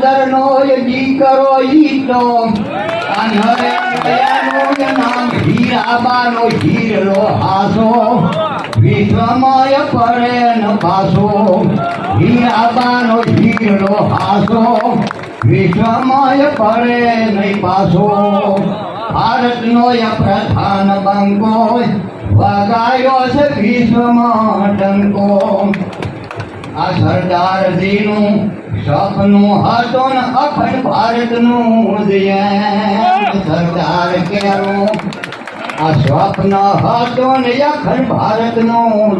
દામોદરનો દીકરો ઈતો નામ હીરાબાનો હીરો હાસો વિશ્વમય પડે ન પાસો હીરાબાનો હીરો હાસો વિશ્વમય પડે નહીં પાસો ભારતનો પ્રધાન બંકો વગાડ્યો છે વિશ્વમાં ડંકો આ સરદારજીનું સપનું હતું ને અખંડ ભારતનું સરદાર કેવું આ સ્વપ્ન હતું ને અખંડ ભારતનું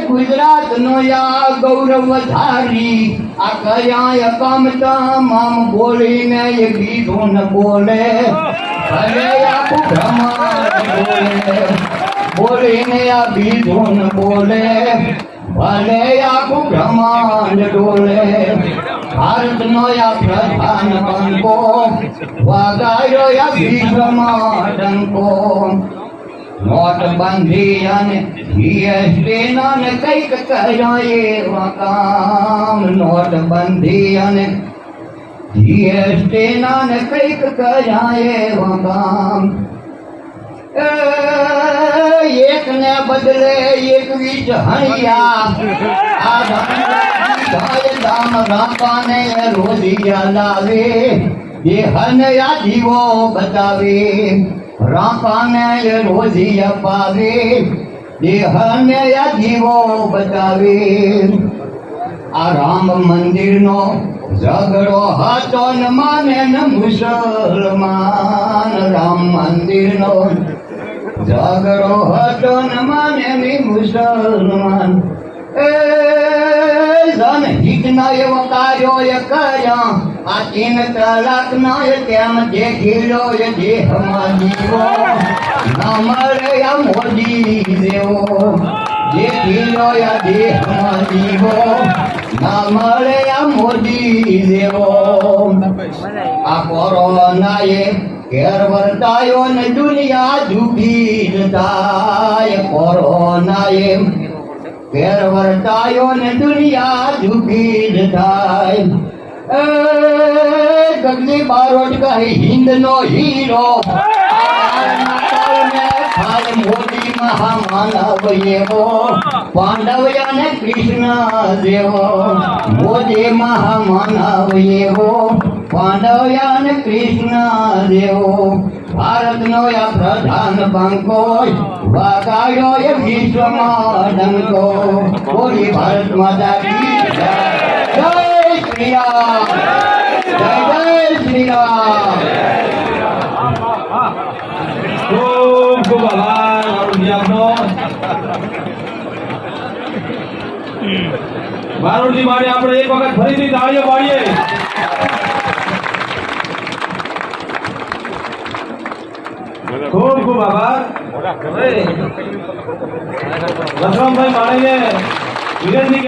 ગુજરાતનો યા ગૌરવ ધારી આ કયા કમ તમામ બોલીને એ બીજું ન બોલે ભલે આખું બ્રહ્માંડ બોલે બોલીને આ બીજું ન બોલે ભલે આખું બ્રહ્માંડ ડોલે ભારતનો આ પ્રધાન બંકો વગાડ્યો આ વિશ્વમાં ડંકો નોટબંધી અને જીએસટી ને કઈક કર્યા એવા કામ નોટબંધી અને જીએસટી ને કઈક કર્યા એવા કામ એક ને બદલે 21 હણિયા દામ રાપાને રોજિયા લાવે એ હનયા જીવો બતાવે રાપાને રોજિયા પાવે એ હનયા જીવો બતાવે આ રામ મંદિરનો ઝઘડો હતો ન માને ન મુસલમાન રામ મંદિરનો ઝઘડો હતો ન માને ની મુસલમાન જનહિતના એવો કાર્યો એ કર્યા આ 3 તલાકના એ કેમ દેખી લો એ દેહમાં જીવો ના મળે આ મોદી દેવો દેખી લો આ દેહમાં જીવો ના મળે આ મોદી દેવો આ કોરોનાએ ઘેર વર્તાયો ને દુનિયા ડૂબી જાય કોરોનાએ ઘેર વર્તાયો ને દુનિયા ડૂબી જાય ગગની બારોટ કહી હિન્દનો હીરો મોદી મહામાનવ એવો પાંડવ અને કૃષ્ણ દેવો મોદી મહામાનવ એવો પાંડવ અને કૃષ્ણ દેવો ભારતનો આ પ્રધાન બંકો વગાડ્યો એ વિશ્વમાં ડંકો બોલી ભારત માતા કી જય શ્રી રામ જય શ્રી રામ ખૂબ આભાર મારુતિ માટે આપણે એક વખત ફરીથી તાળીઓ પાડીએ ખૂબ ખૂબ આભાર રસરામભાઈ માળીને વિનંતી